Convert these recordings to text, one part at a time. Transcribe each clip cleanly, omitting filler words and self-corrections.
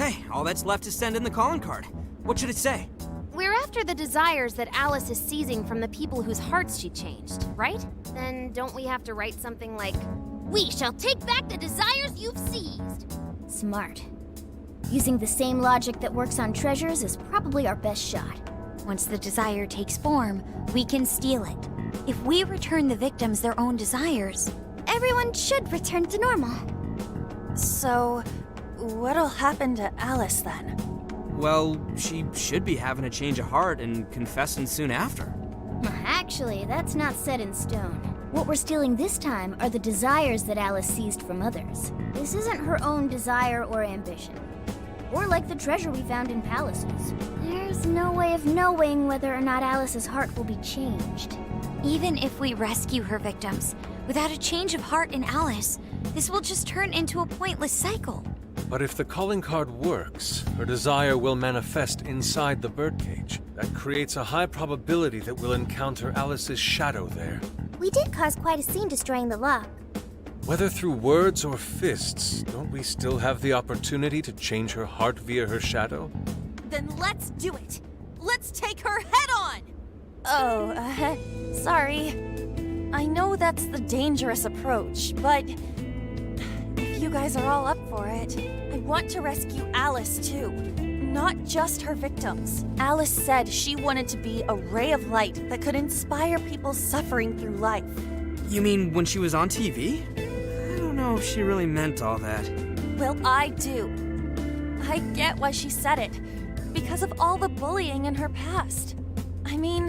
Okay, all that's left is send in the calling card. What should it say? We're after the desires that Alice is seizing from the people whose hearts she changed, right? Then don't we have to write something like, "We shall take back the desires you've seized"? Smart. Using the same logic that works on treasures is probably our best shot. Once the desire takes form, we can steal it. If we return the victims their own desires, Everyone should return to normal. So, what'll happen to Alice then? Well, she should be having a change of heart and confessing soon after. Actually, that's not set in stone. What we're stealing this time are the desires that Alice seized from others. This isn't her own desire or ambition. Or like the treasure we found in palaces. There's no way of knowing whether or not Alice's heart will be changed. even if we rescue her victims, without a change of heart in Alice, this will just turn into a pointless cycle. But if the calling card works, her desire will manifest inside the birdcage. That creates a high probability that we'll encounter Alice's shadow there. We did cause quite a scene destroying the lock. Whether through words or fists, don't we still have the opportunity to change her heart via her shadow? Then let's do it! Let's take her head on! Oh, sorry. I know that's the dangerous approach, but if you guys are all up for it, I want to rescue Alice too. Not just her victims. Alice said she wanted to be a ray of light that could inspire people suffering through life. You mean when she was on TV? I don't know if she really meant all that. Well, I do. I get why she said it. Because of all the bullying in her past. I mean,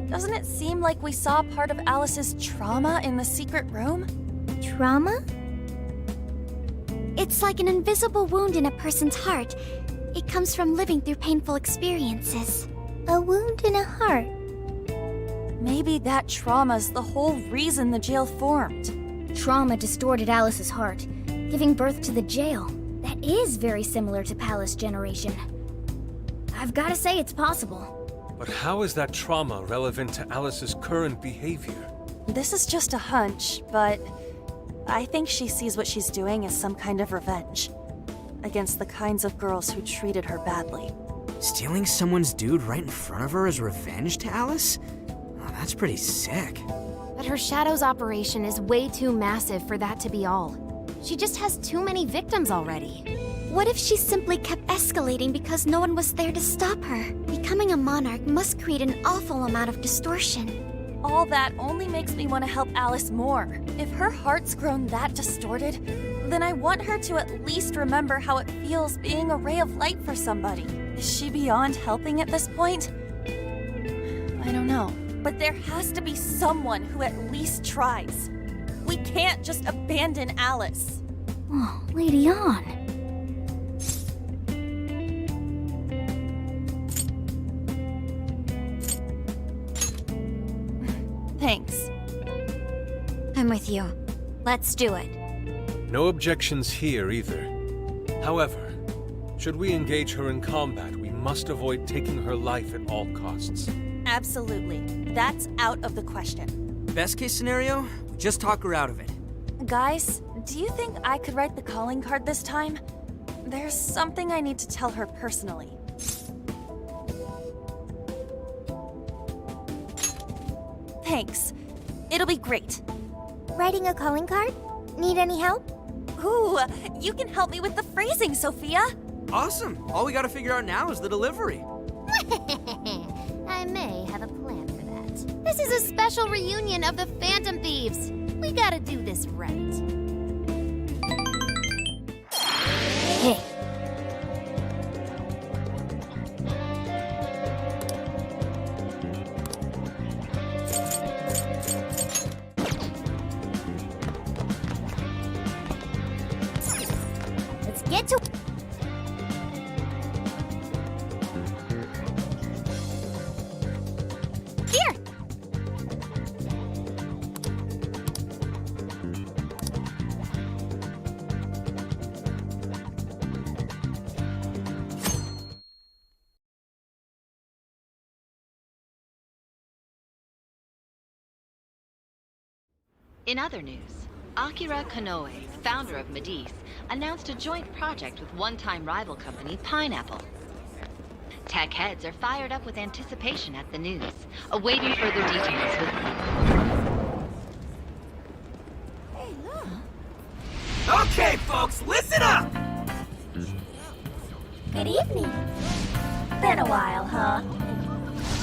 doesn't it seem like we saw part of Alice's trauma in the secret room? Trauma? It's like an invisible wound in a person's heart. It comes from living through painful experiences. A wound in a heart. Maybe that trauma's the whole reason the jail formed. Trauma distorted Alice's heart, giving birth to the jail. That is very similar to Palace Generation. I've gotta say it's possible. But how is that trauma relevant to Alice's current behavior? This is just a hunch, but I think she sees what she's doing as some kind of revenge against the kinds of girls who treated her badly. Stealing someone's dude right in front of her as revenge to Alice? Oh, that's pretty sick. But her Shadow's operation is way too massive for that to be all. She just has too many victims already. What if she simply kept escalating because no one was there to stop her? Becoming a monarch must create an awful amount of distortion. All that only makes me want to help Alice more. If her heart's grown that distorted, then I want her to at least remember how it feels being a ray of light for somebody. Is she beyond helping at this point? I don't know. But there has to be someone who at least tries. We can't just abandon Alice. Oh, Lady On. Thanks. I'm with you. Let's do it. No objections here either. However, should we engage her in combat, we must avoid taking her life at all costs. Absolutely. That's out of the question. Best case scenario, just talk her out of it. Guys, do you think I could write the calling card this time? There's something I need to tell her personally. Thanks. It'll be great. Writing a calling card? Need any help? Ooh, you can help me with the phrasing, Sophia. Awesome. All we gotta figure out now is the delivery. I may have a plan for that. This is a special reunion of the Phantom Thieves. We gotta do this right. Hey. Let's get to... Here! In other news, Akira Konoe, founder of Medice, announced a joint project with one-time rival company Pineapple. Tech heads are fired up with anticipation at the news, awaiting further details with Hey, look. Okay, folks, listen up! Good evening. Been a while, huh?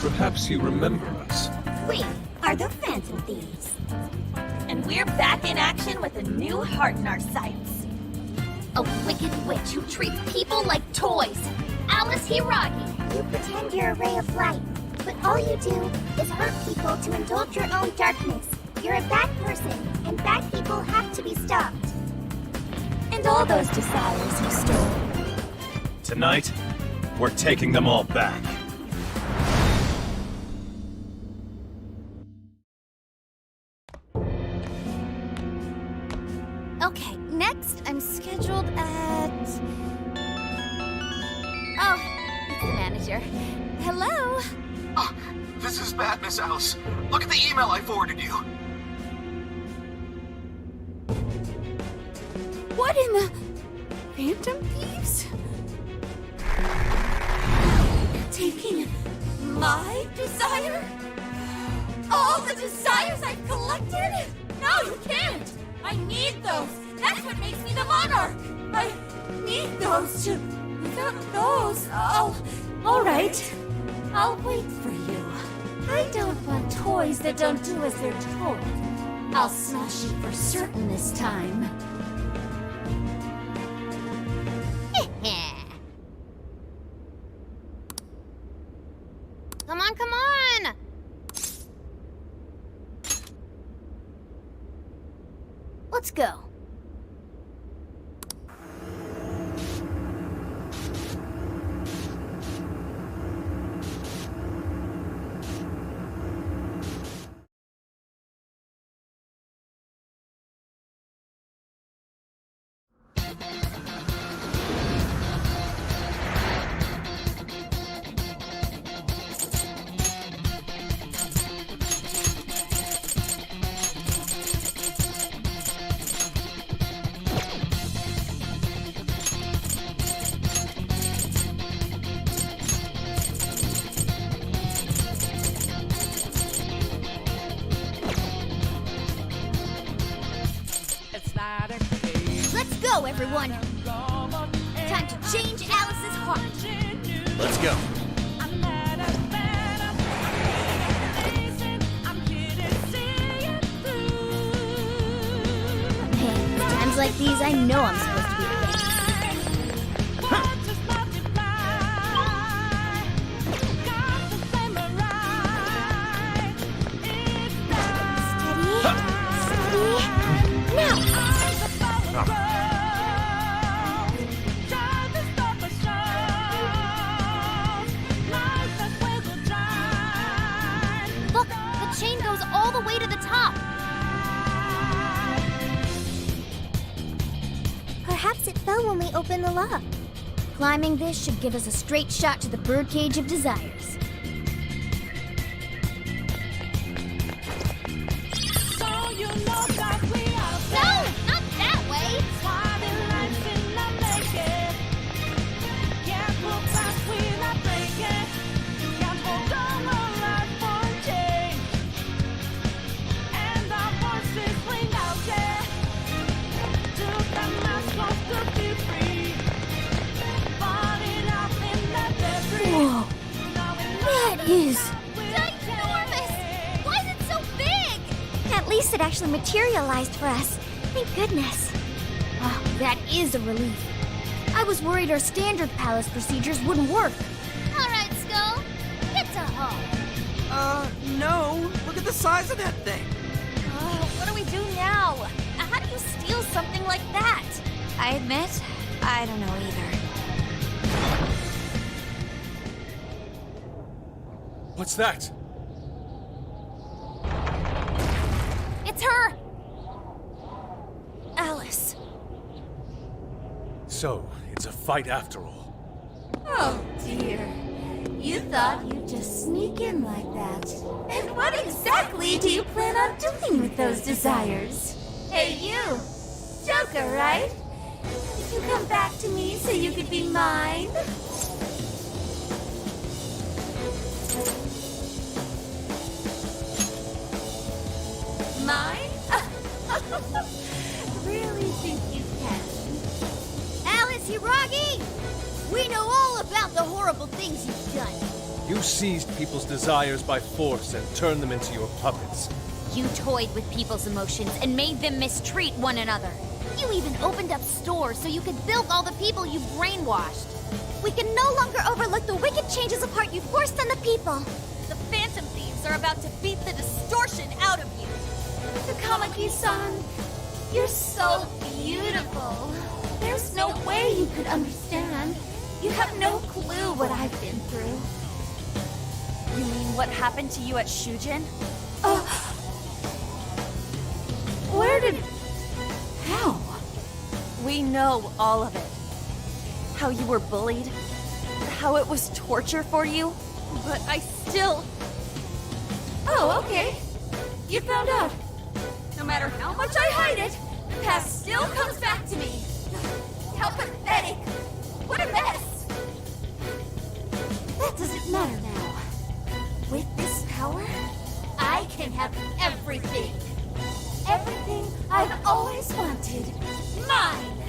Perhaps you remember us. We are the Phantom Thieves. And we're back in action with a new heart in our sights. A wicked witch who treats people like toys. Alice Hiragi. You pretend you're a ray of light, but all you do is hurt people to indulge your own darkness. You're a bad person, and bad people have to be stopped. And all those desires you stole. Tonight, we're taking them all back. Okay, next I'm scheduled at... Oh, it's the manager. Hello? Oh, this is bad, Miss Alice. Look at the email I forwarded you. What in the... Phantom Thieves? Taking my desire? All the desires I've collected? No, you can't! I need those! That's what makes me the monarch! I need those to... Without those, all right. I'll wait for you. I don't want toys that don't do as they're told. I'll smash you for certain this time. Come on, come on! Let's go. Let's go, everyone! Time to change Alice's heart! Let's go. Man, times like these, I know I'm supposed to be Steady. Now! Look, the chain goes all the way to the top. Perhaps it fell when we opened the lock. Climbing this should give us a straight shot to the birdcage of desires. No, not that way. Whoa! That is... Ginormous! Why is it so big? At least it actually materialized for us. Thank goodness. Oh, that is a relief. I was worried our standard palace procedures wouldn't work. All right, Skull. Get to home. No. Look at the size of that thing. What do we do now? How do you steal something like that? I admit, I don't know either. What's that? It's her. Alice. So, it's a fight after all. Oh dear. You thought you'd just sneak in like that. And what exactly do you plan on doing with those desires? Hey, you! Joker, right? Did you come back to me so you could be mine? Mine? Really think you can? Alice Hiragi! We know all about the horrible things you've done. You seized people's desires by force and turned them into your puppets. You toyed with people's emotions and made them mistreat one another. You even opened up stores so you could bilk all the people you brainwashed. We can no longer overlook the wicked changes of heart you forced on the people. The Phantom Thieves are about to beat the distortion out of you. Takamaki-san, you're so beautiful. There's no way you could understand. You have no clue what I've been through. You mean what happened to you at Shujin? Where did... How? We know all of it. How you were bullied, how it was torture for you, but I still... Oh, okay. You found out. No matter how much I hide it, the past still comes back to me. How pathetic. What a mess. That doesn't matter now. With this power, I can have everything. Everything I've always wanted. Mine!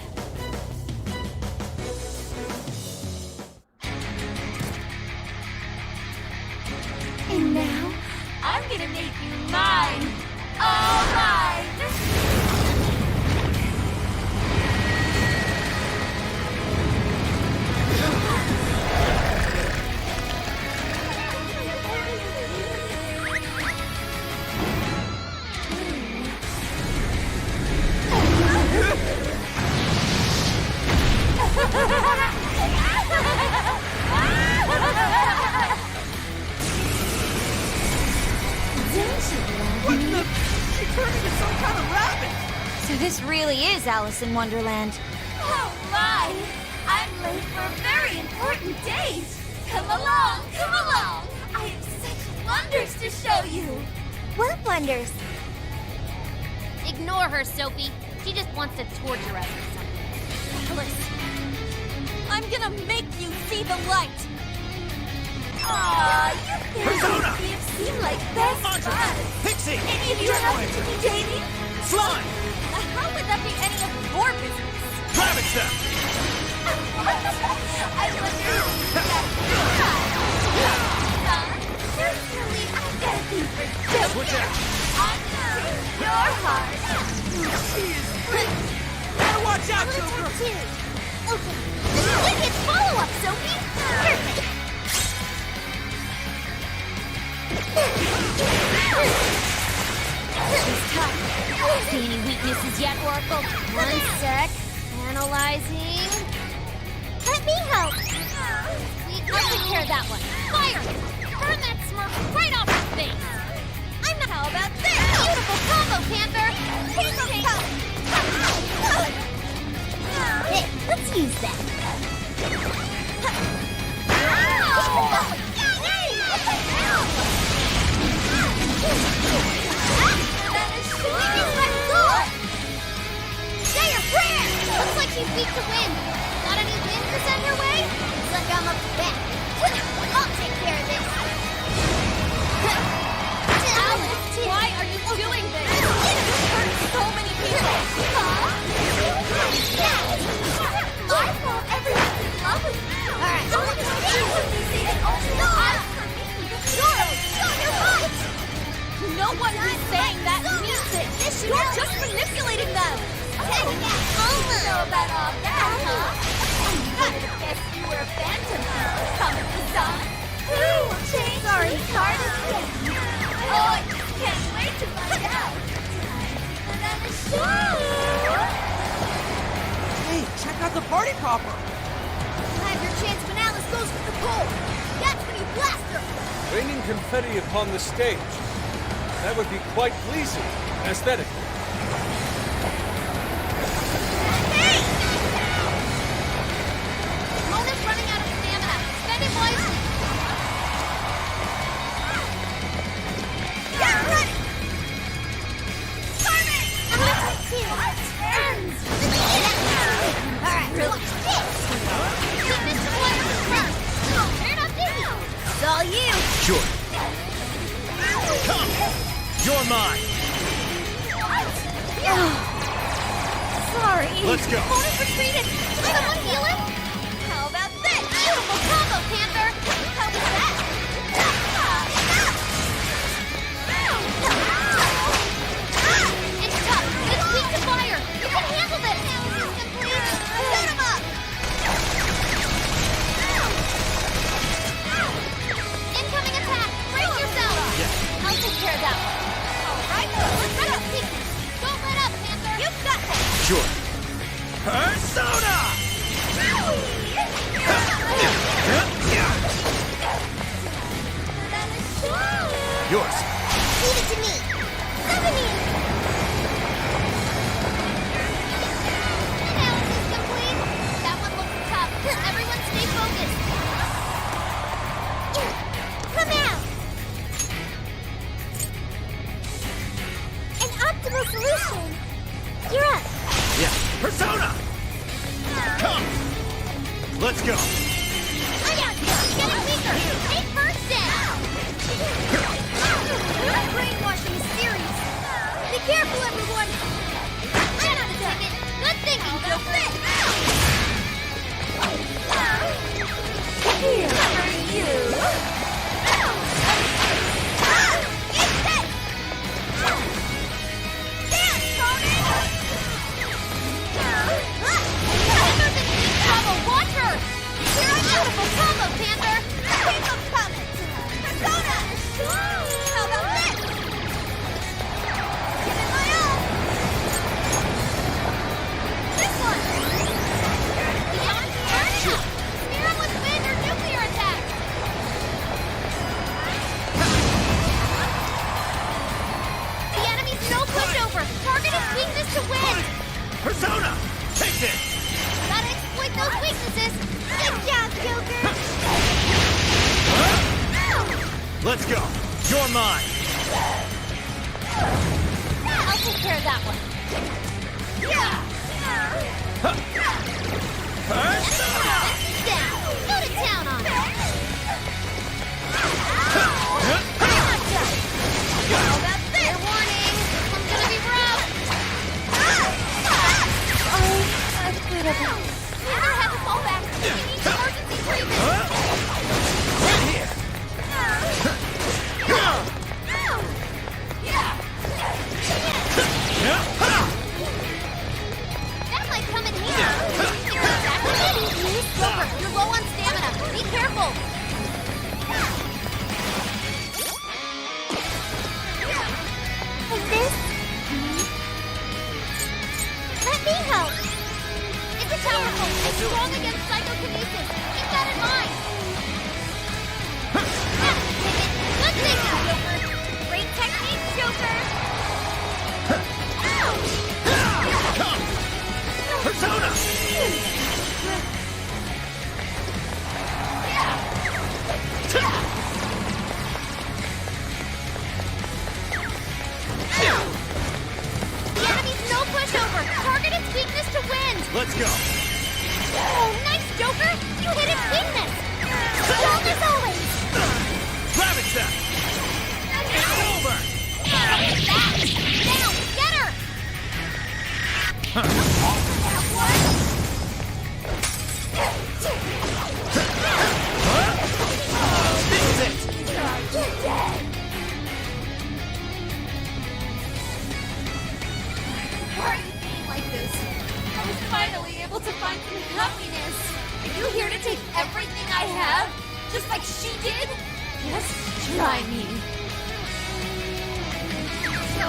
And now, I'm gonna make you mine! All mine! What the? She turned into some kind of rabbit! So this really is Alice in Wonderland. Oh my! I'm late for a very important date! Come along, come along! I have such wonders to show you! What wonders? Ignore her, Sophie. She just wants to torture us or something. Alice, I'm gonna make you see the light! Aw, you Persona! things seem like best buds! Pixie! Any of you happen to be dating? Slime! How would that be any of your business? Ravage them! I wonder who that personally, I've got a thing for Joker. Switch out! I know your heart. Better watch out, Joker! Okay. Wicked follow-up, Sophie! Perfect! See any weaknesses yet, Oracle? One sec. Analyzing. Let me help. I'll take care of that one. Fire! Burn that smurf right off her face. I'm not. How about this? Beautiful combo, Panther. Hey, let's use that. Say your prayer! Looks like she's weak to wind. Got any wind to send her way? Looks like I'm up to bat. I'll take care of this. Alice, why are you doing this? You've hurt so many people! I thought everyone's in love with me. Alright, Don't understand when they say that only the eyes for me. you're right! No one who's saying that means it! You're just manipulating them! You know about all that, huh? I guess you were a phantom, Takamaki-san. Who will change his heart again? Oh, I just can't wait to find out. And then the show! Hey, check out the party popper! You'll have your chance when Alice goes for the pole. That's when you blast her. Raining confetti upon the stage. That would be quite pleasing, aesthetically. Hey! Mona's running out of stamina. Spend it wisely. Get ready! Carmen! I'm gonna take two. Let's go. Bonus retreated! Can someone heal him? How about this? Beautiful combo, Panther! How was that? It's tough, but it's weak to fire! You can handle this! Please, set him up! Incoming attack! Brace yourself! Yeah. I'll take care of that one. Alright, let's run up sequence! Don't let up, Panther! You've got this! Sure. Persona! Yours. Leave it to me! 70! Analysis complete! That one looks tough. Everyone stay focused! Come out! An optimal solution! You're up! Yeah. Persona! Come! Let's go. I got you! Getting weaker! Take first down! Brainwashing is serious! Be careful, everyone! I know the ticket! Good thinking, Joker! Here for you! It's set! Dance, Conan! Panther's in deep trouble! Watch her! You're a beautiful combo, Panther! Keep them coming! Persona! How about this? Give it my all! This one! Beyond Earth! Smear him with wind or nuclear attack! The enemy's no pushover! Target his weakness to win! Persona! Take this! Gotta exploit those weaknesses! Good job, Joker! Let's go. You're mine. I'll take care of that one. Persona! Down! Go to town on it! How about this? Fair warning! This one's gonna be rough! Neither have a fallback! He needs emergency treatment! Right here. That might come in handy! Joker, you're low on stamina! Be careful! Like this? Let me help! It's a powerful and strong against psychokinesis! Keep that in mind! Good thinking, Joker! Great technique, Joker! Come! Persona! The enemy's no pushover! Target its weakness to win! Let's go. Oh, nice, Joker! You hit its weakness! Strong as always! Rabbit step! It's over! Down! Get her! This is it! You're dead! Why are you being like this? I was finally able to find some happiness. Are you here to take everything I have? Just like she did? Yes, try me. So,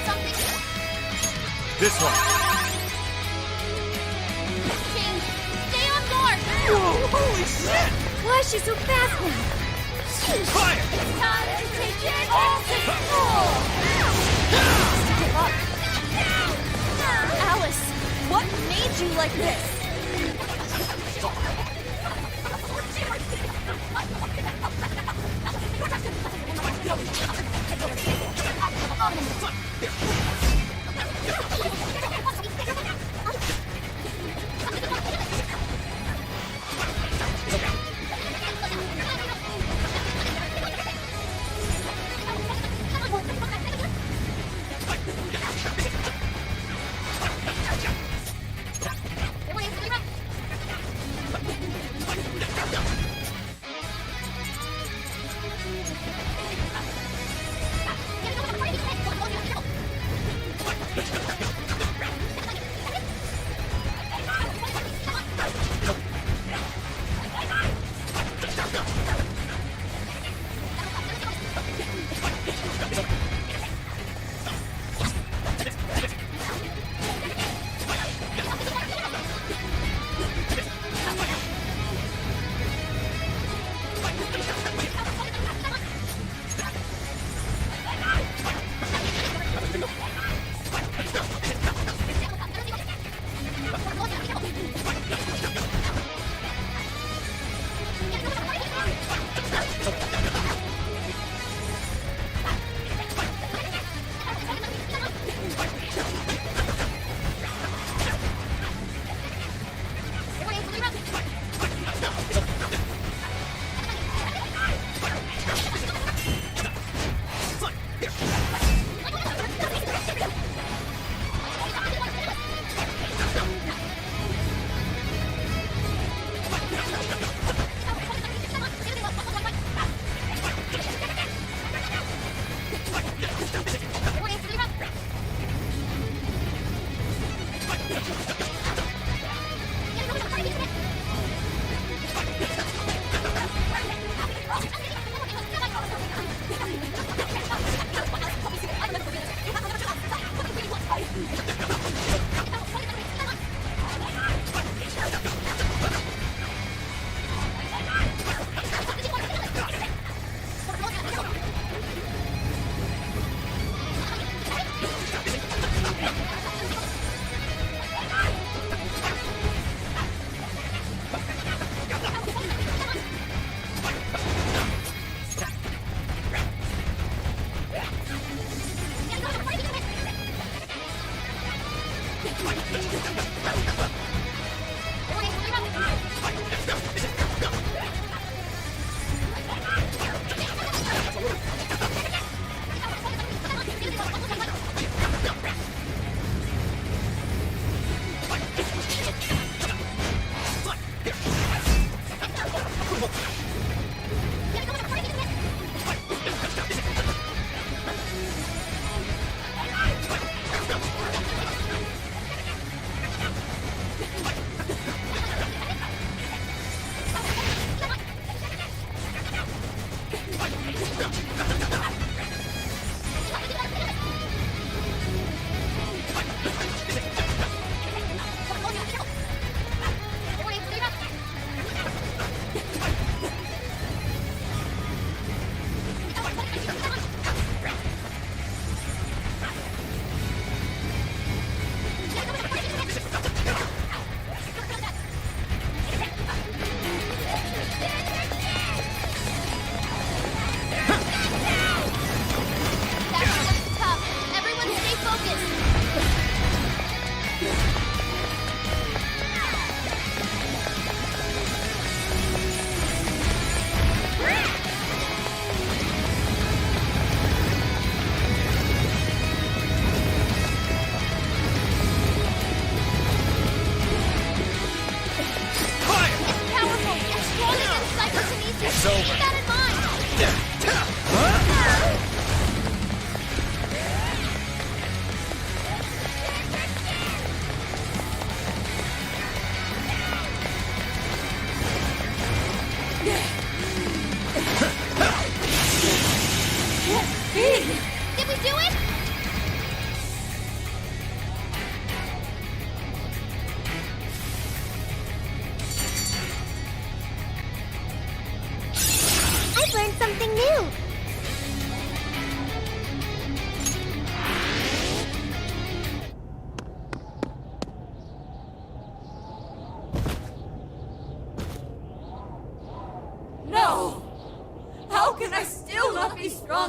something This one. changed. Stay on guard! Whoa, holy shit! Why is she so fast now? Fire! Time to take it all control! Give up. Alice, what made you like this?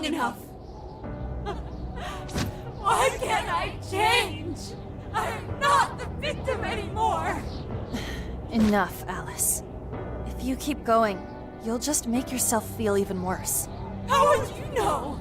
enough. Why can't I change? I'm not the victim anymore. Enough, Alice. If you keep going, you'll just make yourself feel even worse. How would you know?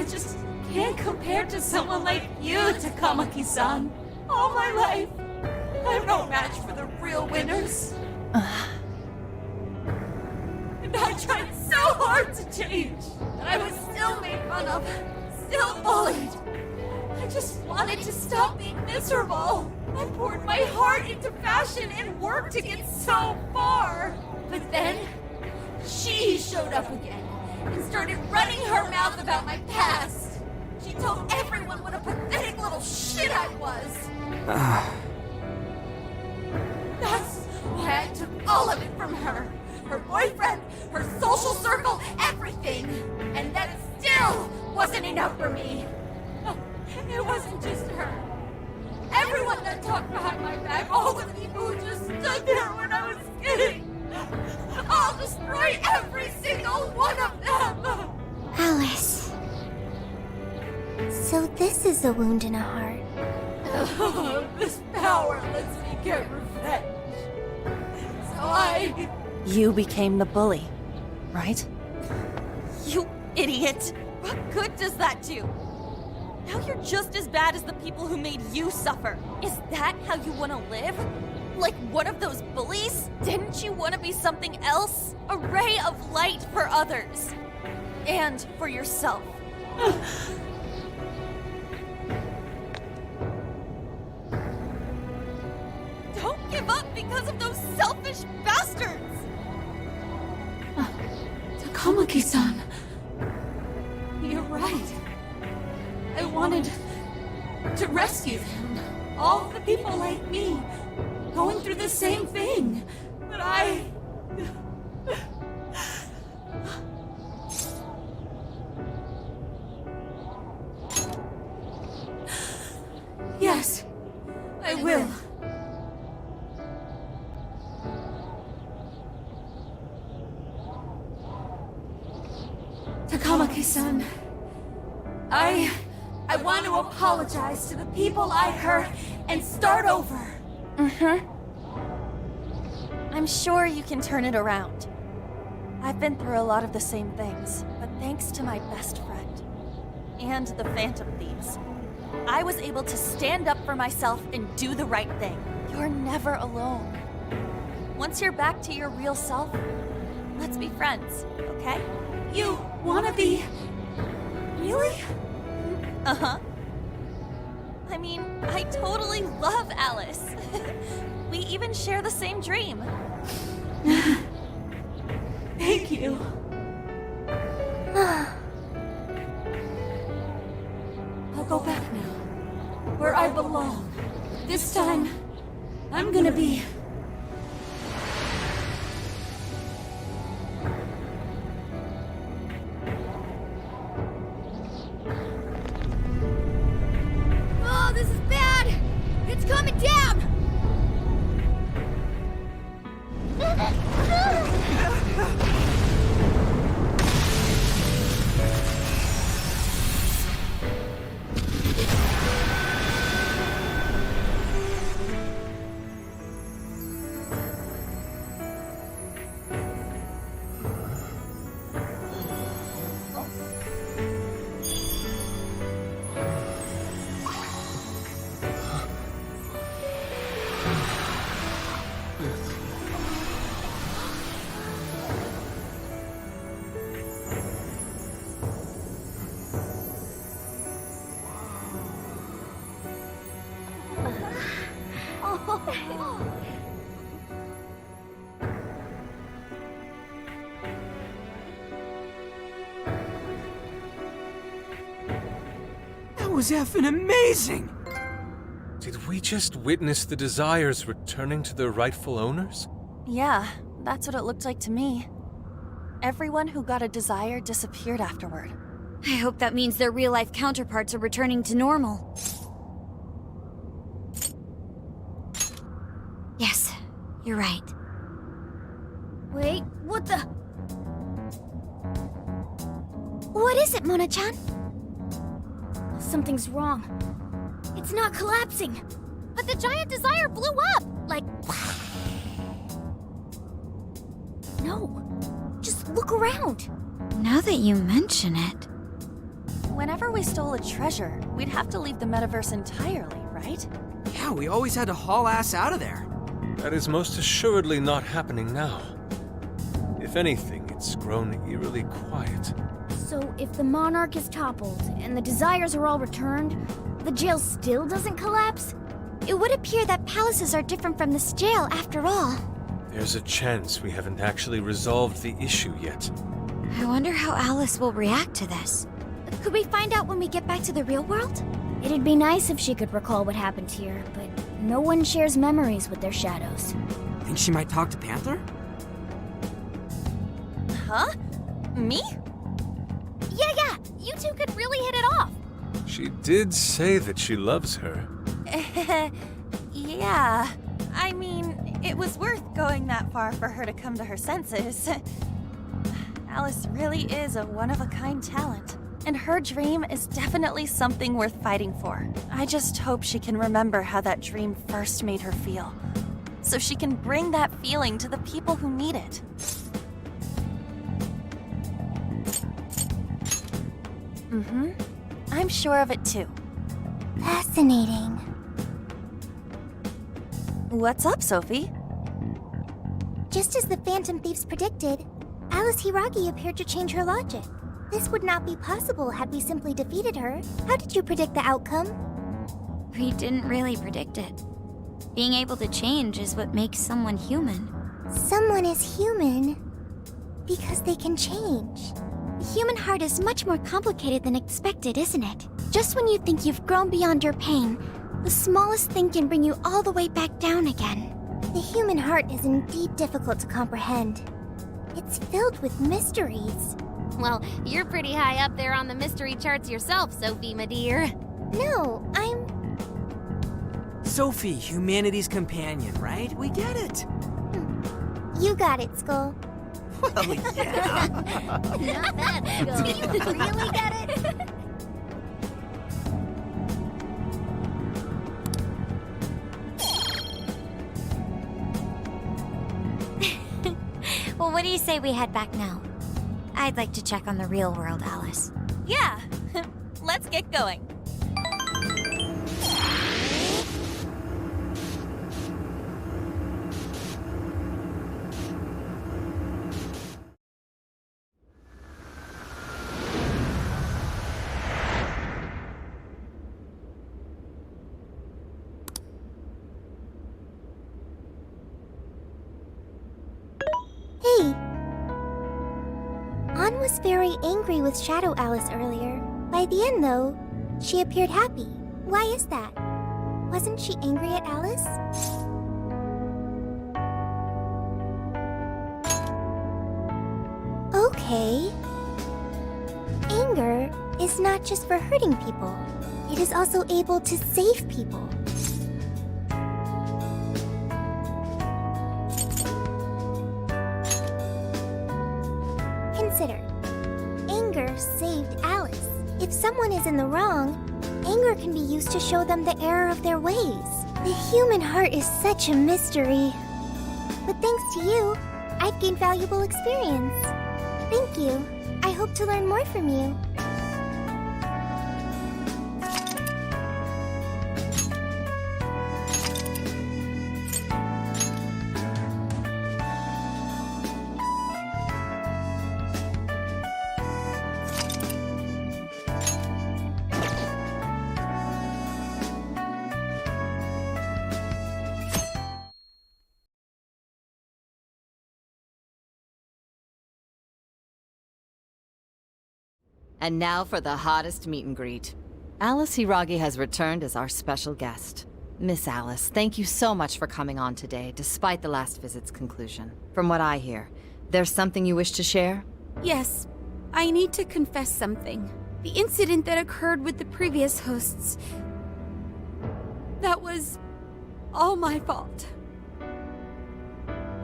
just can't compare to someone like you, Takamaki-san. All my life, I'm no match for the real winners. And I tried so hard to change, and I was still made fun of, still bullied. I just wanted to stop being miserable. I poured my heart into fashion and worked to get so far. But then, she showed up again and started running her mouth about my past. She told everyone what a pathetic little shit I was. That's why I took all of it from her. Her boyfriend, her social circle, everything. And that still wasn't enough for me. It wasn't just her. Everyone that talked behind my back, all the people who just stood there when I was kidding. I'll destroy every single one of them! Alice. So this is a wound in a heart. This power lets me get revenge. So You became the bully, right? You idiot! What good does that do? Now you're just as bad as the people who made you suffer. Is that how you want to live? Like one of those bullies? Didn't you want to be something else? A ray of light for others. And for yourself. Don't give up because of those selfish bastards! Takamaki-san. You're right. I wanted to rescue them. All of the people like me, going through the same thing. But Yes, I will. Takamaki-san, I want to apologize to the people I hurt and start over. I'm sure you can turn it around. I've been through a lot of the same things, but thanks to my best friend and the Phantom Thieves, I was able to stand up for myself and do the right thing. You're never alone. Once you're back to your real self, let's be friends, okay? You wanna be... Really? Uh-huh. I mean, I totally love Alice. We even share the same dream. Thank you. I'll go back now, where I belong. This time, I'm gonna be... Oh, this is bad! It's coming down! That was effing amazing! Did we just witness the Desires returning to their rightful owners? Yeah, that's what it looked like to me. Everyone who got a desire disappeared afterward. I hope that means their real-life counterparts are returning to normal. Yes, you're right. Wait, what the... What is it, Mona-chan? Something's wrong. It's not collapsing. But the giant desire blew up! Like... No. Just look around. Now that you mention it... whenever we stole a treasure, we'd have to leave the metaverse entirely, right? Yeah, we always had to haul ass out of there. That is most assuredly not happening now. If anything, it's grown eerily quiet. So if the Monarch is toppled and the Desires are all returned, the jail still doesn't collapse? It would appear that palaces are different from this jail after all. There's a chance we haven't actually resolved the issue yet. I wonder how Alice will react to this. Could we find out when we get back to the real world? It'd be nice if she could recall what happened here, but no one shares memories with their shadows. Think she might talk to Panther? Huh? Me? Yeah, you two could really hit it off. She did say that she loves her. Yeah. I mean, it was worth going that far for her to come to her senses. Alice really is a one-of-a-kind talent, and her dream is definitely something worth fighting for. I just hope she can remember how that dream first made her feel, so she can bring that feeling to the people who need it. I'm sure of it too. Fascinating. What's up, Sophie? Just as the Phantom Thieves predicted, Alice Hiragi appeared to change her logic. This would not be possible had we simply defeated her. How did you predict the outcome? We didn't really predict it. Being able to change is what makes someone human. Someone is human because they can change. The human heart is much more complicated than expected, isn't it? Just when you think you've grown beyond your pain, the smallest thing can bring you all the way back down again. The human heart is indeed difficult to comprehend. It's filled with mysteries. Well, you're pretty high up there on the mystery charts yourself, Sophie, my dear. No, I'm... Sophie, humanity's companion, right? We get it. You got it, Skull. Well, yeah. Not bad, Skull. Do you really get it? Well, what do you say we head back now? I'd like to check on the real world, Alice. Yeah, let's get going. Hey! Ann was very angry with Shadow Alice earlier. By the end, though, she appeared happy. Why is that? Wasn't she angry at Alice? Okay. Anger is not just for hurting people. It is also able to save people. Consider. Anger saved Alice. If someone is in the wrong, anger can be used to show them the error of their ways. The human heart is such a mystery. But thanks to you, I've gained valuable experience. Thank you. I hope to learn more from you. And now for the hottest meet and greet. Alice Hiragi has returned as our special guest. Miss Alice, thank you so much for coming on today, despite the last visit's conclusion. From what I hear, there's something you wish to share? Yes, I need to confess something. The incident that occurred with the previous hosts. That was all my fault.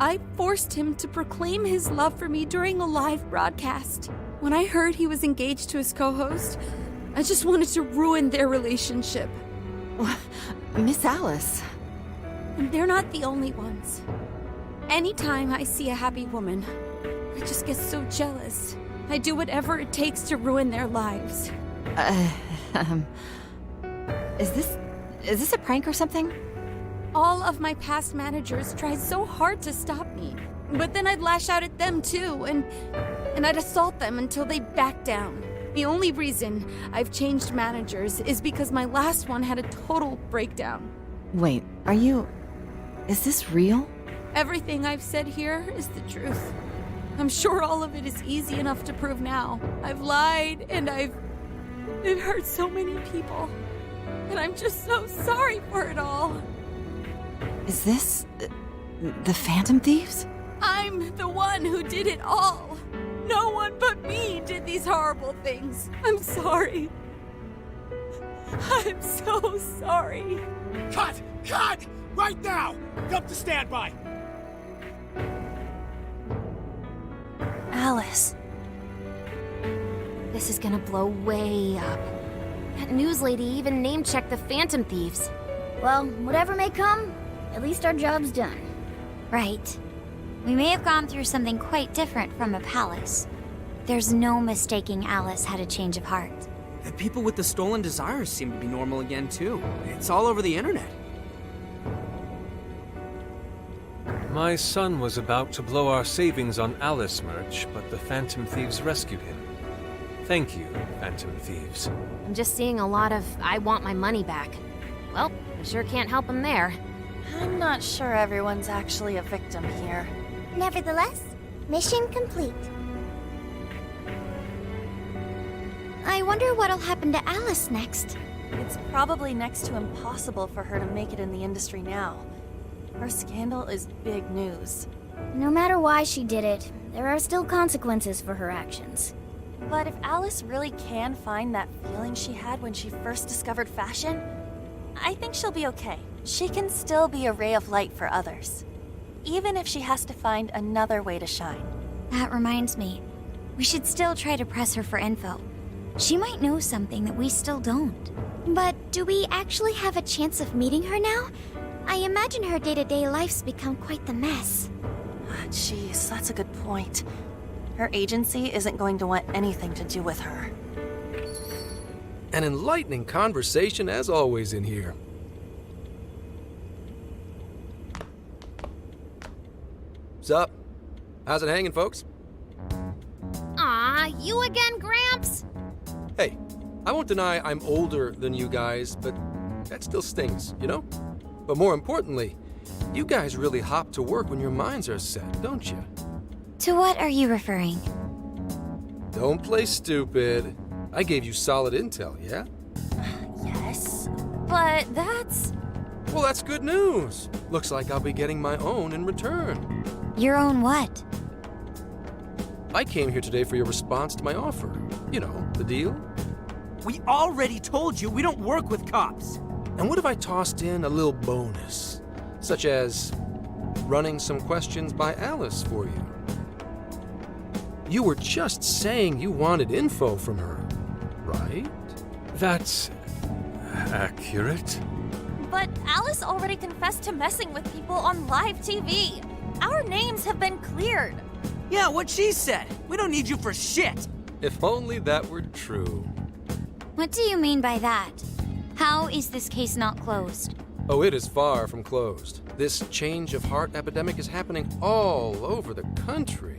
I forced him to proclaim his love for me during a live broadcast. When I heard he was engaged to his co-host, I just wanted to ruin their relationship. Miss Alice. And they're not the only ones. Anytime I see a happy woman, I just get so jealous. I do whatever it takes to ruin their lives. Um, is this a prank or something? All of my past managers tried so hard to stop me. But then I'd lash out at them too, and I'd assault them until they'd back down. The only reason I've changed managers is because my last one had a total breakdown. Wait, is this real? Everything I've said here is the truth. I'm sure all of it is easy enough to prove now. I've lied, and it hurt so many people. And I'm just so sorry for it all. Is this the Phantom Thieves? I'm the one who did it all. No one but me did these horrible things. I'm sorry. I'm so sorry. Cut! Cut! Right now! Jump to standby! Alice. This is gonna blow way up. That news lady even name-checked the Phantom Thieves. Well, whatever may come, at least our job's done. Right. We may have gone through something quite different from a palace. There's no mistaking Alice had a change of heart. The people with the stolen desires seem to be normal again, too. It's all over the internet. My son was about to blow our savings on Alice merch, but the Phantom Thieves rescued him. Thank you, Phantom Thieves. I'm just seeing a lot of I want my money back. Well, I sure can't help him there. I'm not sure everyone's actually a victim here. Nevertheless, mission complete. I wonder what'll happen to Alice next. It's probably next to impossible for her to make it in the industry now. Her scandal is big news. No matter why she did it, there are still consequences for her actions. But if Alice really can find that feeling she had when she first discovered fashion, I think she'll be okay. She can still be a ray of light for others, even if she has to find another way to shine. That reminds me, we should still try to press her for info. She might know something that we still don't. But do we actually have a chance of meeting her now? I imagine her day-to-day life's become quite the mess. Jeez, that's a good point. Her agency isn't going to want anything to do with her. An enlightening conversation as always in here. Sup? How's it hanging, folks? Aw, you again, Gramps? Hey, I won't deny I'm older than you guys, but that still stings, you know? But more importantly, you guys really hop to work when your minds are set, don't you? To what are you referring? Don't play stupid. I gave you solid intel, yeah? Yes, but that's... Well, that's good news. Looks like I'll be getting my own in return. Your own what? I came here today for your response to my offer. You know, the deal. We already told you we don't work with cops. And what if I tossed in a little bonus? Such as running some questions by Alice for you. You were just saying you wanted info from her, right? That's accurate. But Alice already confessed to messing with people on live TV. Our names have been cleared. Yeah, what she said. We don't need you for shit. If only that were true. What do you mean by that? How is this case not closed? Oh, it is far from closed. This change of heart epidemic is happening all over the country.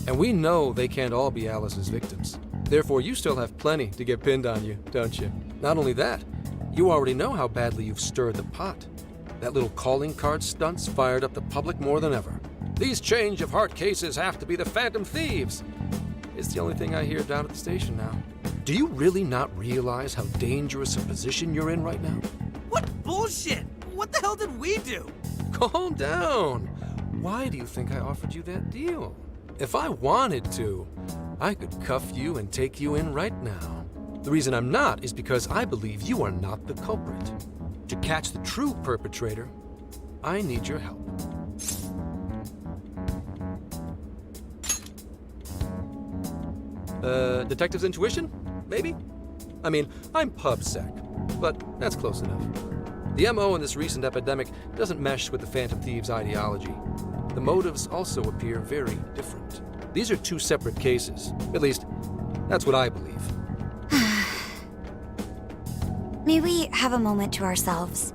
And we know they can't all be Alice's victims. Therefore, you still have plenty to get pinned on you, don't you? Not only that, you already know how badly you've stirred the pot. That little calling card stunt's fired up the public more than ever. These change of heart cases have to be the Phantom Thieves. It's the only thing I hear down at the station now. Do you really not realize how dangerous a position you're in right now? What bullshit? What the hell did we do? Calm down. Why do you think I offered you that deal? If I wanted to, I could cuff you and take you in right now. The reason I'm not is because I believe you are not the culprit. To catch the true perpetrator, I need your help. Detective's intuition? Maybe? I mean, I'm PubSec, but that's close enough. The MO in this recent epidemic doesn't mesh with the Phantom Thieves' ideology. The motives also appear very different. These are two separate cases. At least, that's what I believe. May we have a moment to ourselves?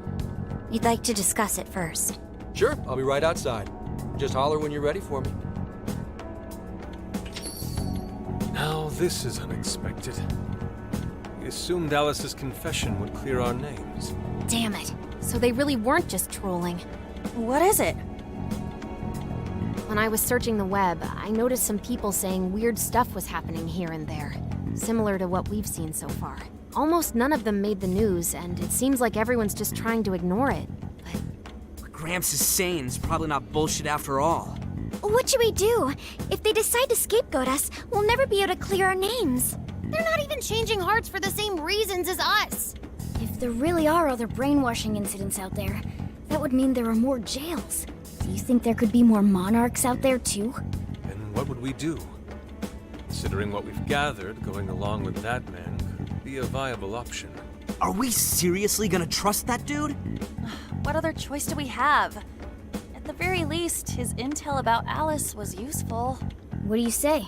We'd like to discuss it first. Sure, I'll be right outside. Just holler when you're ready for me. Now this is unexpected. We assumed Alice's confession would clear our names. Damn it. So they really weren't just trolling. What is it? When I was searching the web, I noticed some people saying weird stuff was happening here and there, similar to what we've seen so far. Almost none of them made the news, and it seems like everyone's just trying to ignore it. What Gramps is saying is probably not bullshit after all. What should we do? If they decide to scapegoat us, we'll never be able to clear our names. They're not even changing hearts for the same reasons as us. If there really are other brainwashing incidents out there, that would mean there are more jails. Do you think there could be more monarchs out there too? And what would we do? Considering what we've gathered, going along with that man could be a viable option. Are we seriously gonna trust that dude? What other choice do we have? At the very least, his intel about Alice was useful. What do you say?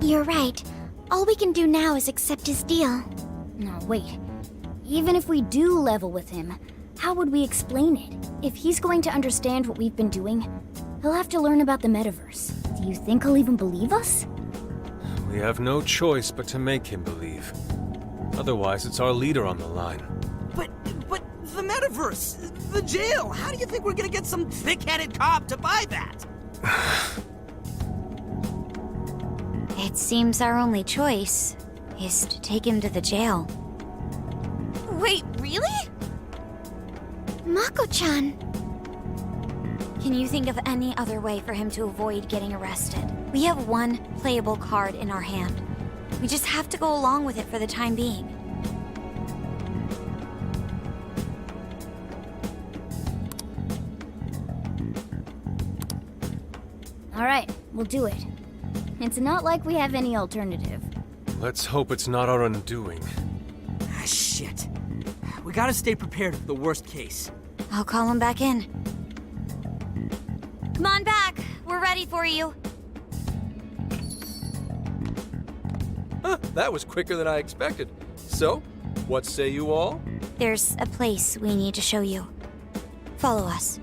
You're right. All we can do now is accept his deal. No, wait. Even if we do level with him, how would we explain it? If he's going to understand what we've been doing, he'll have to learn about the metaverse. Do you think he'll even believe us? We have no choice but to make him believe. Otherwise, it's our leader on the line. But the metaverse, the jail, how do you think we're gonna get some thick-headed cop to buy that? It seems our only choice is to take him to the jail. Wait, really? Mako-chan! Can you think of any other way for him to avoid getting arrested? We have one playable card in our hand. We just have to go along with it for the time being. All right, we'll do it. It's not like we have any alternative. Let's hope it's not our undoing. Ah, shit. We gotta stay prepared for the worst case. I'll call him back in. Come on back. We're ready for you. Huh, that was quicker than I expected. So, what say you all? There's a place we need to show you. Follow us.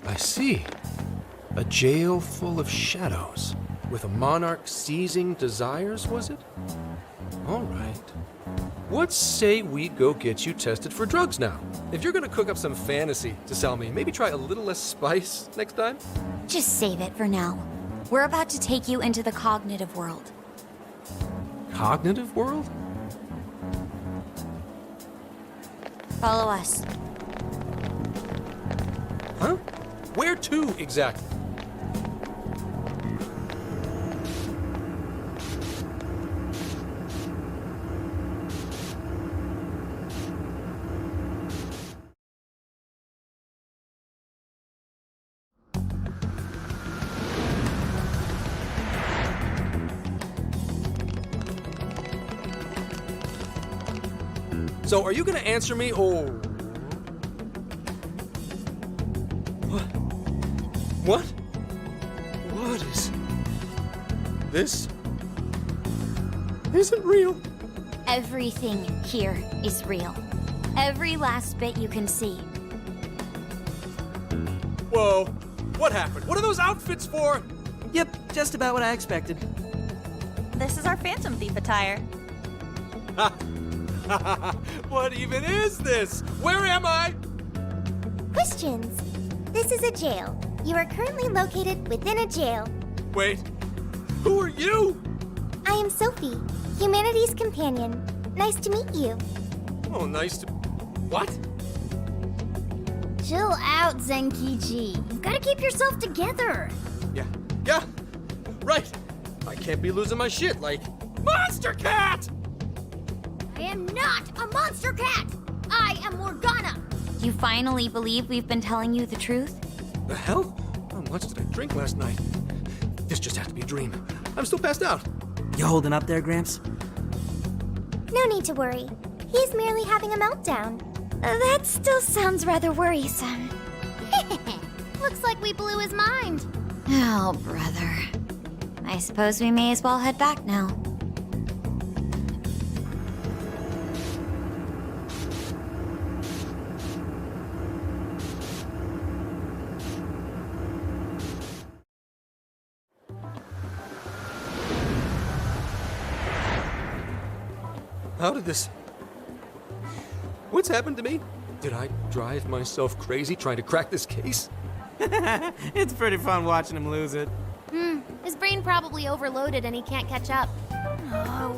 I see. A jail full of shadows. With a monarch seizing desires, was it? All right. What say we go get you tested for drugs now? If you're gonna cook up some fantasy to sell me, maybe try a little less spice next time? Just save it for now. We're about to take you into the cognitive world. Cognitive world? Follow us. Huh? Where to, exactly? So, are you gonna answer me, or... What? What is... This... isn't real. Everything here is real. Every last bit you can see. Whoa. What happened? What are those outfits for? Yep, just about what I expected. This is our Phantom Thief attire. What even is this? Where am I? Questions. This is a jail. You are currently located within a jail. Wait, who are you? I am Sophie, humanity's companion. Nice to meet you. Oh, nice to... What? Chill out, Zenkichi. You've got to keep yourself together. Yeah, right. I can't be losing my shit like... Monster Cat! I am not a monster cat. I am Morgana. You finally believe we've been telling you the truth? The hell? How much did I drink last night? This just has to be a dream. I'm still passed out. You holding up there, Gramps? No need to worry. He's merely having a meltdown. That still sounds rather worrisome. Looks like we blew his mind. Oh, brother. I suppose we may as well head back now. How did this... What's happened to me? Did I drive myself crazy trying to crack this case? It's pretty fun watching him lose it. His brain probably overloaded and he can't catch up.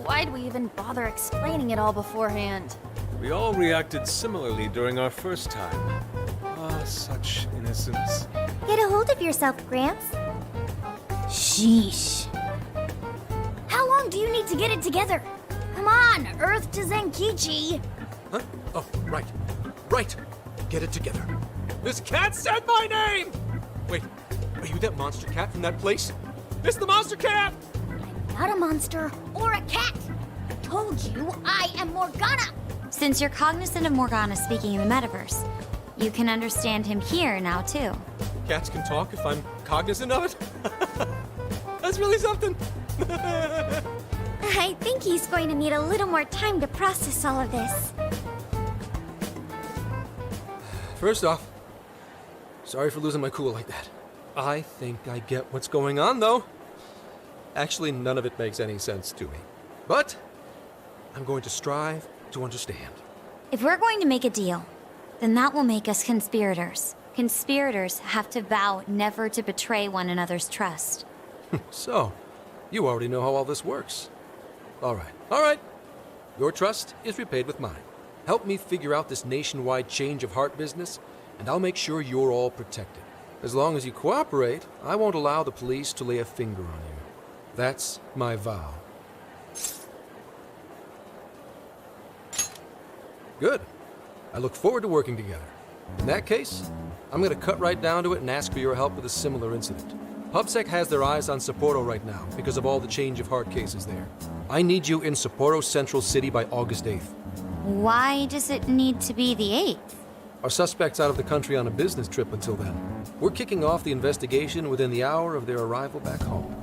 Why'd we even bother explaining it all beforehand? We all reacted similarly during our first time. Ah, such innocence. Get a hold of yourself, Gramps. Sheesh. How long do you need to get it together? Come on, Earth to Zenkichi. Huh? Oh, right. Right. Get it together. This cat said my name! Wait, are you that monster cat from that place? It's the monster cat! I'm not a monster or a cat. I told you I am Morgana. Since you're cognizant of Morgana speaking in the metaverse, you can understand him here now, too. Cats can talk if I'm cognizant of it? That's really something. I think he's going to need a little more time to process all of this. First off, sorry for losing my cool like that. I think I get what's going on, though. Actually, none of it makes any sense to me. But I'm going to strive to understand. If we're going to make a deal, then that will make us conspirators. Conspirators have to vow never to betray one another's trust. So, you already know how all this works. All right. Your trust is repaid with mine. Help me figure out this nationwide change of heart business, and I'll make sure you're all protected. As long as you cooperate, I won't allow the police to lay a finger on you. That's my vow. Good. I look forward to working together. In that case, I'm going to cut right down to it and ask for your help with a similar incident. PubSec has their eyes on Sapporo right now because of all the change of heart cases there. I need you in Sapporo Central City by August 8th. Why does it need to be the 8th? Our suspect's out of the country on a business trip until then. We're kicking off the investigation within the hour of their arrival back home.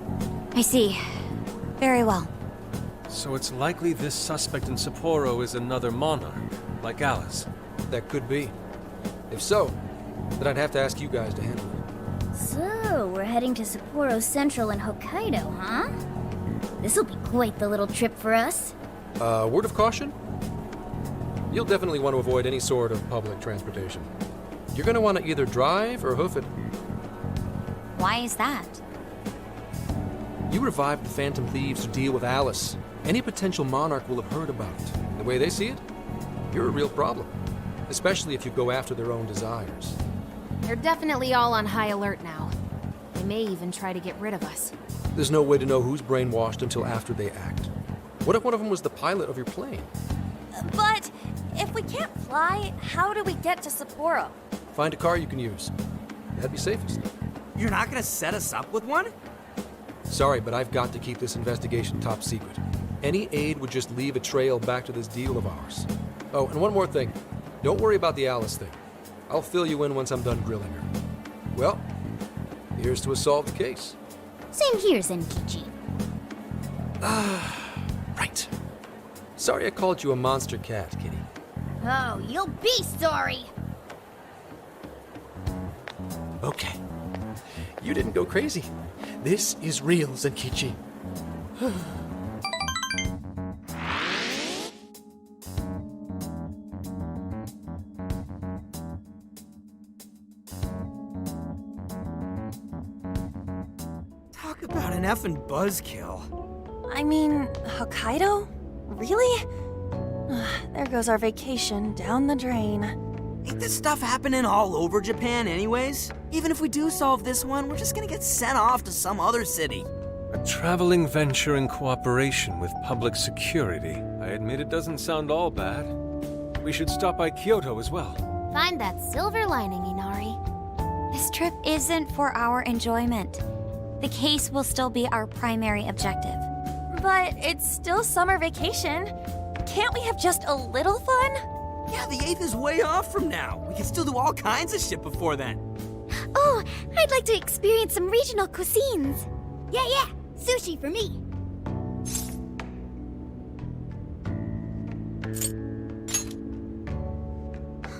I see. Very well. So it's likely this suspect in Sapporo is another monarch, like Alice. That could be. If so, then I'd have to ask you guys to handle it. So, we're heading to Sapporo Central in Hokkaido, huh? This'll be quite the little trip for us. Word of caution? You'll definitely want to avoid any sort of public transportation. You're going to want to either drive or hoof it. Why is that? You revived the Phantom Thieves to deal with Alice. Any potential monarch will have heard about it. The way they see it, you're a real problem. Especially if you go after their own desires. They're definitely all on high alert now. They may even try to get rid of us. There's no way to know who's brainwashed until after they act. What if one of them was the pilot of your plane? But if we can't fly, how do we get to Sapporo? Find a car you can use. That'd be safest. You're not gonna set us up with one? Sorry, but I've got to keep this investigation top secret. Any aid would just leave a trail back to this deal of ours. Oh, and one more thing. Don't worry about the Alice thing. I'll fill you in once I'm done grilling her. Well, here's to a solved case. Same here, Zenkichi. Right. Sorry I called you a monster cat, Kitty. Oh, you'll be sorry! Okay. You didn't go crazy. This is real, Zenkichi. Talk about an effing buzzkill. I mean, Hokkaido? Really? There goes our vacation down the drain. Ain't this stuff happening all over Japan anyways? Even if we do solve this one, we're just gonna get sent off to some other city. A traveling venture in cooperation with public security. I admit it doesn't sound all bad. We should stop by Kyoto as well. Find that silver lining, Inari. This trip isn't for our enjoyment. The case will still be our primary objective. But it's still summer vacation. can't we have just a little fun? Yeah, the 8th is way off from now. We can still do all kinds of shit before then. Oh, I'd like to experience some regional cuisines. Yeah, sushi for me.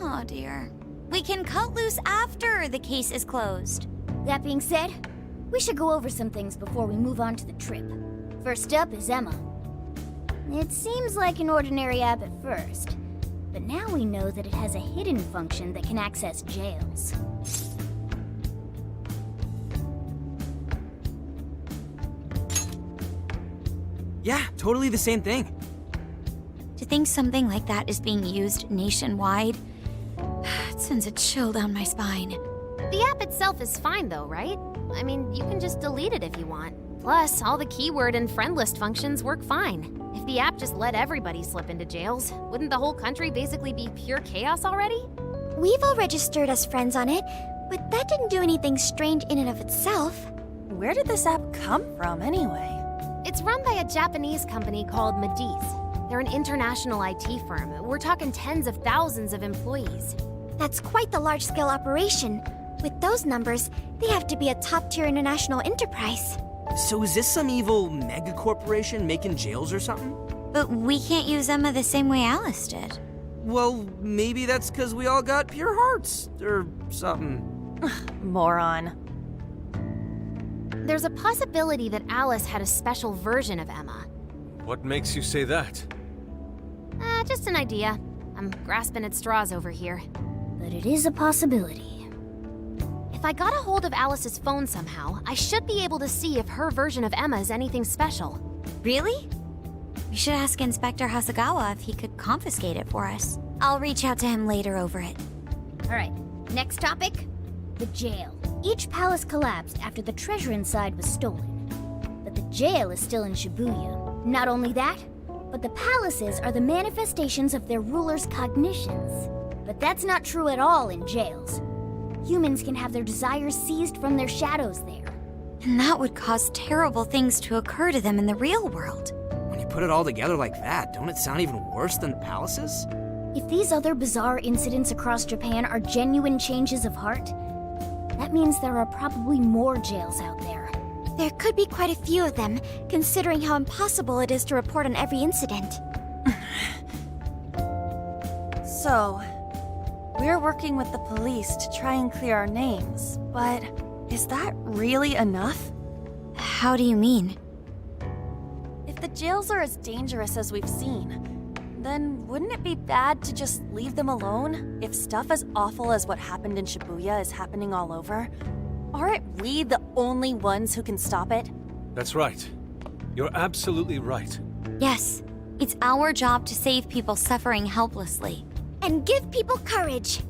Oh dear. We can cut loose after the case is closed. That being said, we should go over some things before we move on to the trip. First up is Emma. It seems like an ordinary app at first, but now we know that it has a hidden function that can access jails. Yeah, totally the same thing. To think something like that is being used nationwide, it sends a chill down my spine. The app itself is fine though, right? I mean, you can just delete it if you want. Plus, all the keyword and friend list functions work fine. If the app just let everybody slip into jails, wouldn't the whole country basically be pure chaos already? We've all registered as friends on it, but that didn't do anything strange in and of itself. Where did this app come from, anyway? It's run by a Japanese company called Mediz. They're an international IT firm. We're talking tens of thousands of employees. That's quite the large-scale operation. With those numbers, they have to be a top-tier international enterprise. So is this some evil mega corporation making jails or something? But we can't use Emma the same way Alice did. Well, maybe that's because we all got pure hearts, or something. Moron. There's a possibility that Alice had a special version of Emma. What makes you say that? Just an idea. I'm grasping at straws over here. But it is a possibility. If I got a hold of Alice's phone somehow, I should be able to see if her version of Emma is anything special. Really? We should ask Inspector Hasagawa if he could confiscate it for us. I'll reach out to him later over it. Alright, next topic. The jail. Each palace collapsed after the treasure inside was stolen. But the jail is still in Shibuya. Not only that, but the palaces are the manifestations of their rulers' cognitions. But that's not true at all in jails. Humans can have their desires seized from their shadows there. And that would cause terrible things to occur to them in the real world. When you put it all together like that, don't it sound even worse than the palaces? If these other bizarre incidents across Japan are genuine changes of heart, that means there are probably more jails out there. There could be quite a few of them, considering how impossible it is to report on every incident. So, we're working with the police to try and clear our names, but is that really enough? How do you mean? If the jails are as dangerous as we've seen, then wouldn't it be bad to just leave them alone if stuff as awful as what happened in Shibuya is happening all over? Aren't we the only ones who can stop it? That's right. You're absolutely right. Yes, it's our job to save people suffering helplessly. And give people courage.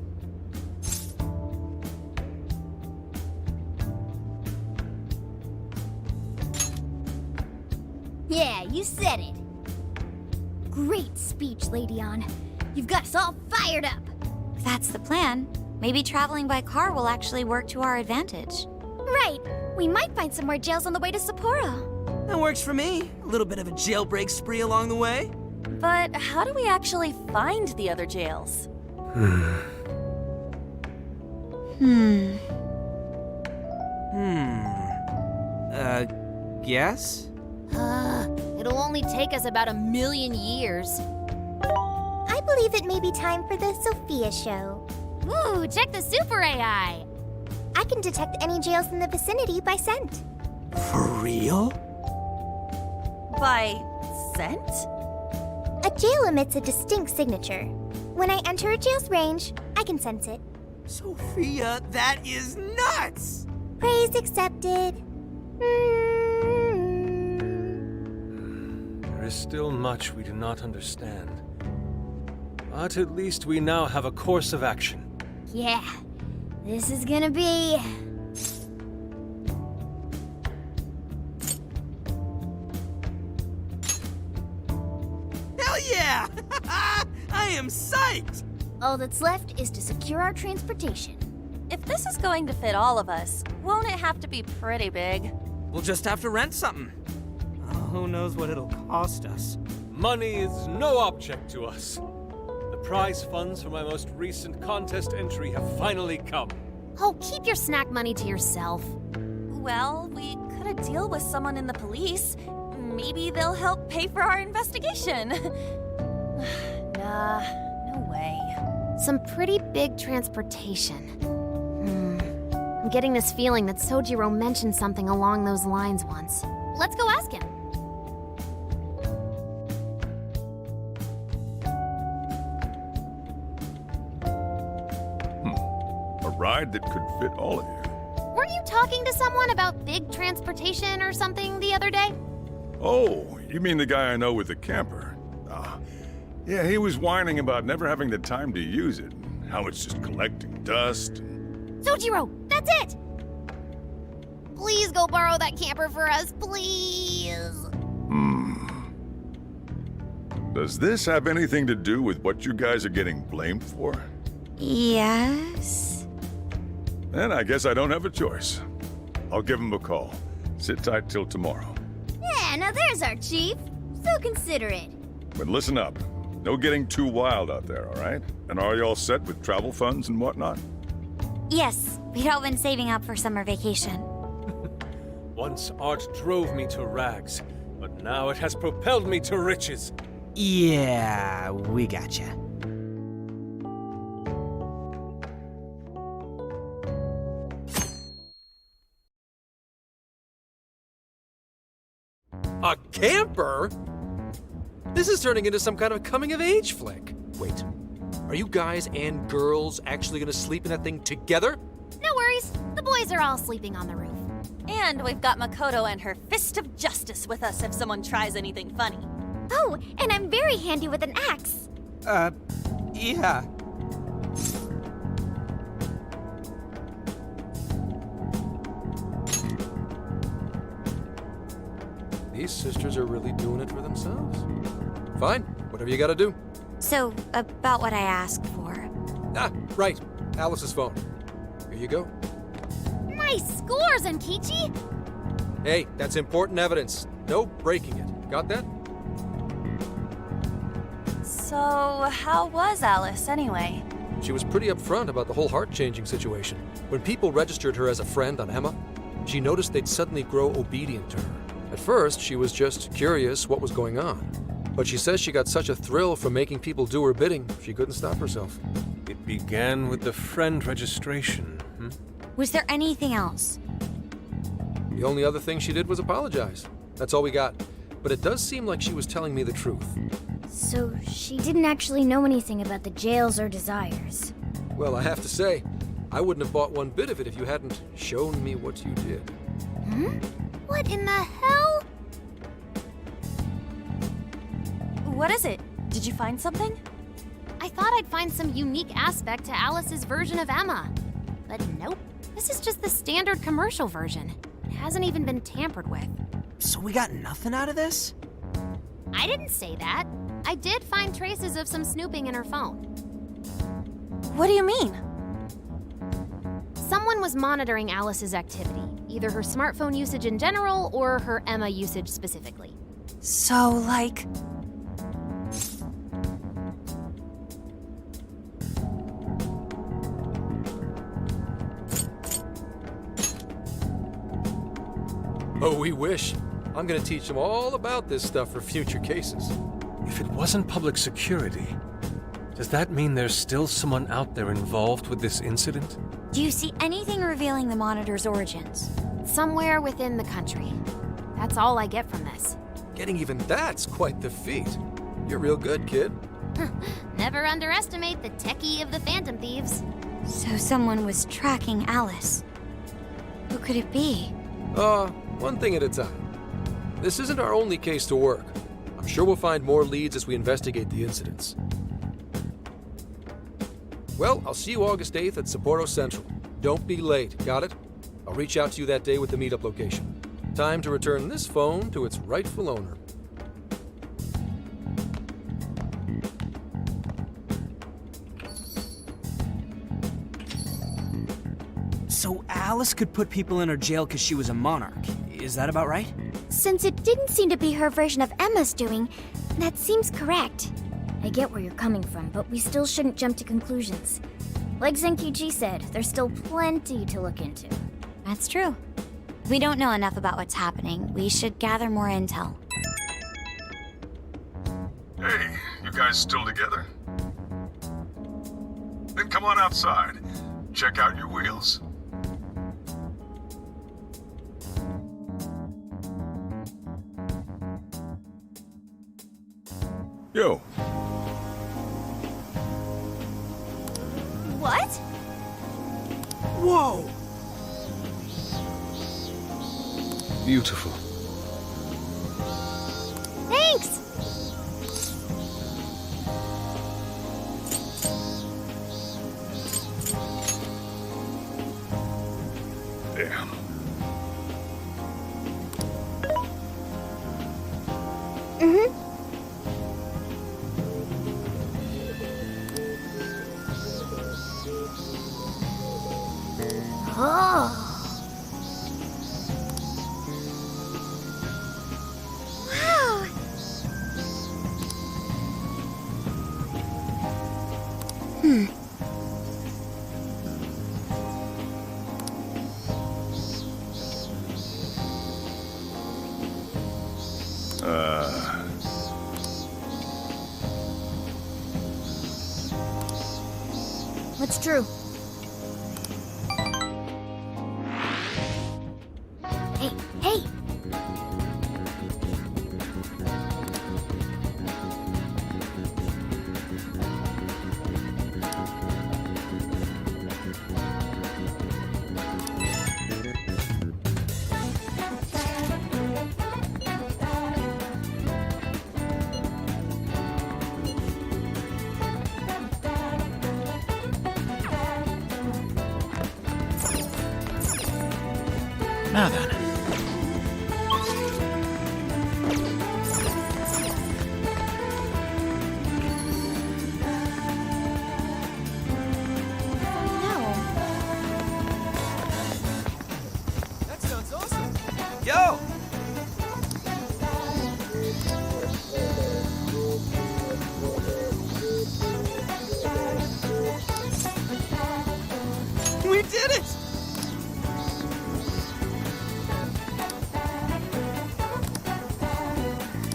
Yeah, you said it. Great speech, Lady On. You've got us all fired up. If that's the plan, maybe traveling by car will actually work to our advantage. Right. We might find some more jails on the way to Sapporo. That works for me. A little bit of a jailbreak spree along the way. But how do we actually find the other jails? Guess? It'll only take us about 1,000,000 years. I believe it may be time for the Sophia show. Ooh, check the super AI! I can detect any jails in the vicinity by scent. For real? By scent? A jail emits a distinct signature. When I enter a jail's range, I can sense it. Sophia, that is nuts! Praise accepted. There is still much we do not understand. But at least we now have a course of action. Yeah, this is gonna be... Hell yeah! I am psyched! All that's left is to secure our transportation. If this is going to fit all of us, won't it have to be pretty big? We'll just have to rent something. Who knows what it'll cost us? Money is no object to us. The prize funds for my most recent contest entry have finally come. Oh, keep your snack money to yourself. Well, we cut a deal with someone in the police. Maybe they'll help pay for our investigation. Nah, no way. Some pretty big transportation. I'm getting this feeling that Sojiro mentioned something along those lines once. Let's go ask him. A ride that could fit all of you. Weren't you talking to someone about big transportation or something the other day? Oh, you mean the guy I know with the camper? Yeah, he was whining about never having the time to use it. How it's just collecting dust. Sojiro, that's it! Please go borrow that camper for us, please. Does this have anything to do with what you guys are getting blamed for? Yes? Then I guess I don't have a choice. I'll give him a call. Sit tight till tomorrow. Yeah, now there's our chief. So considerate. But listen up. No getting too wild out there, all right? And are you all set with travel funds and whatnot? Yes, we'd all been saving up for summer vacation. Once art drove me to rags, but now it has propelled me to riches. Yeah, we gotcha. A camper? This is turning into some kind of coming-of-age flick. Wait, are you guys and girls actually gonna sleep in that thing together? No worries. The boys are all sleeping on the roof. And we've got Makoto and her Fist of Justice with us if someone tries anything funny. Oh, and I'm very handy with an axe. Yeah. These sisters are really doing it for themselves. Fine, whatever you gotta do. So, about what I asked for. Ah, right. Alice's phone. Here you go. Nice scores, Enkichi! Hey, that's important evidence. No breaking it. Got that? So, how was Alice anyway? She was pretty upfront about the whole heart-changing situation. When people registered her as a friend on Emma, she noticed they'd suddenly grow obedient to her. At first, she was just curious what was going on. But she says she got such a thrill from making people do her bidding, she couldn't stop herself. It began with the friend registration. Was there anything else? The only other thing she did was apologize. That's all we got. But it does seem like she was telling me the truth. So she didn't actually know anything about the jails or desires. Well, I have to say, I wouldn't have bought one bit of it if you hadn't shown me what you did. What in the hell? What is it? Did you find something? I thought I'd find some unique aspect to Alice's version of Emma. But nope. This is just the standard commercial version. It hasn't even been tampered with. So we got nothing out of this? I didn't say that. I did find traces of some snooping in her phone. What do you mean? Someone was monitoring Alice's activity, either her smartphone usage in general or her Emma usage specifically. So, like... Oh, we wish. I'm gonna teach them all about this stuff for future cases. If it wasn't public security, does that mean there's still someone out there involved with this incident? Do you see anything revealing the Monitor's origins? Somewhere within the country. That's all I get from this. Getting even that's quite the feat. You're real good, kid. Never underestimate the techie of the Phantom Thieves. So someone was tracking Alice. Who could it be? One thing at a time. This isn't our only case to work. I'm sure we'll find more leads as we investigate the incidents. Well, I'll see you August 8th at Sapporo Central. Don't be late, got it? I'll reach out to you that day with the meetup location. Time to return this phone to its rightful owner. So Alice could put people in her jail because she was a monarch. Is that about right? since it didn't seem to be her version of Emma's doing, that seems correct. I get where you're coming from, but we still shouldn't jump to conclusions. Like Zenki-ji said, there's still plenty to look into. That's true. We don't know enough about what's happening. We should gather more intel. Hey, you guys still together? Then come on outside. Check out your wheels. Yo. What? Whoa! Beautiful. Thanks! Damn. Oh. Wow! What's true? Hey, hey! Now then. That sounds awesome. Yo! We did it!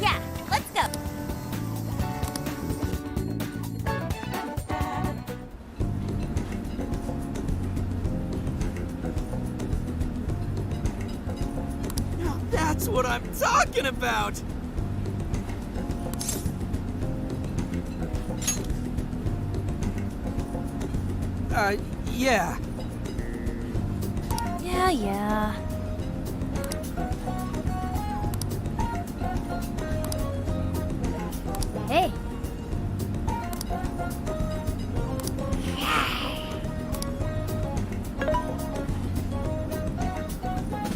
Yeah, let's go. That's what I'm talking about! Yeah. Yeah. Hey!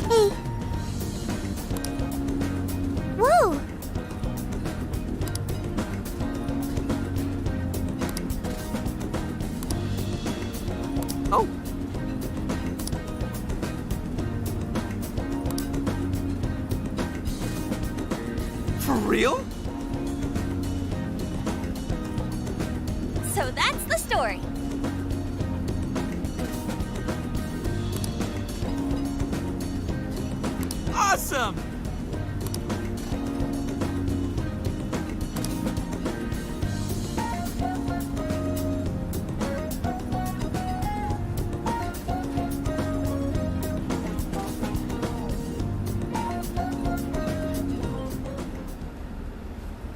Hey. Whoa! Oh. For real? So that's the story. Awesome!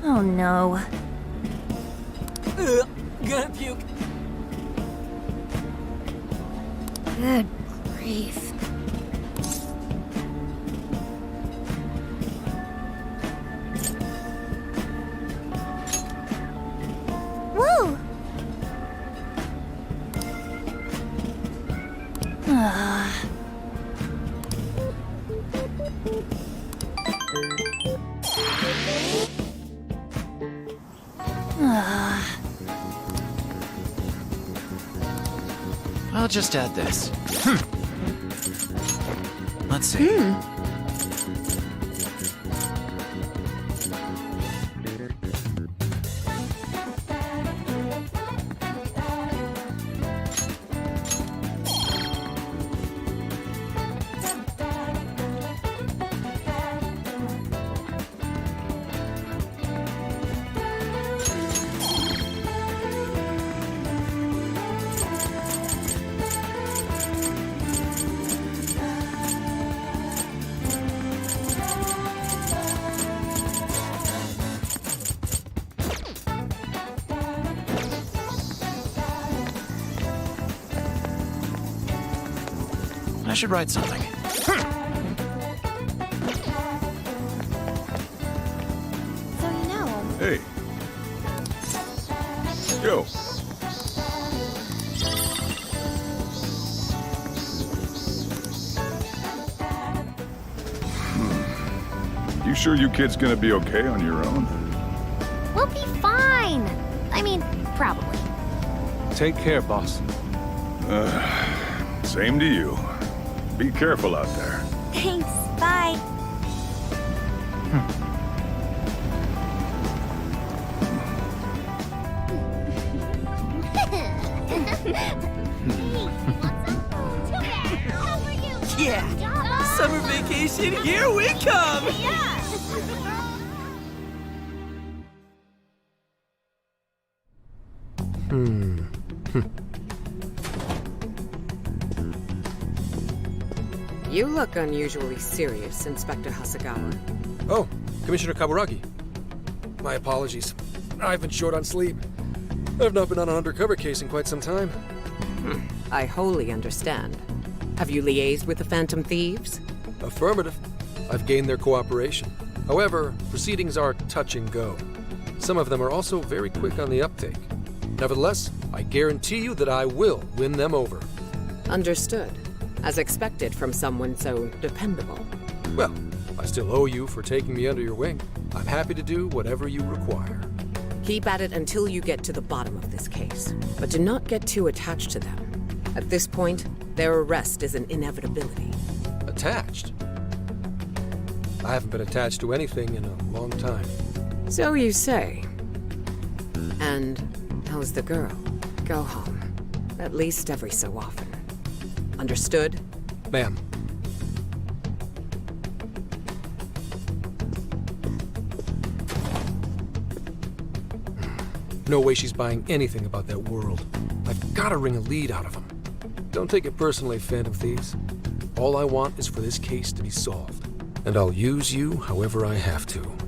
Oh no. Gonna puke. Good grief. Whoa! I'll just add this. Let's see. should write something. So you know, Hey. Yo. You sure you kids gonna be okay on your own? We'll be fine. I mean, probably. Take care, boss. Same to you. Be careful out there. thanks, bye. Yeah! Summer vacation, here we come! You look unusually serious, Inspector Hasagawa. Oh, Commissioner Kaburagi. My apologies. I've been short on sleep. I've not been on an undercover case in quite some time. I wholly understand. Have you liaised with the Phantom Thieves? Affirmative. I've gained their cooperation. However, proceedings are touch and go. Some of them are also very quick on the uptake. Nevertheless, I guarantee you that I will win them over. Understood. As expected from someone so dependable. Well, I still owe you for taking me under your wing. I'm happy to do whatever you require. Keep at it until you get to the bottom of this case. But do not get too attached to them. At this point, their arrest is an inevitability. Attached? I haven't been attached to anything in a long time. So you say. And how's the girl? Go home. At least every so often. Understood? Ma'am. No way she's buying anything about that world. I've got to wring a lead out of them. Don't take it personally, Phantom Thieves. All I want is for this case to be solved. And I'll use you however I have to.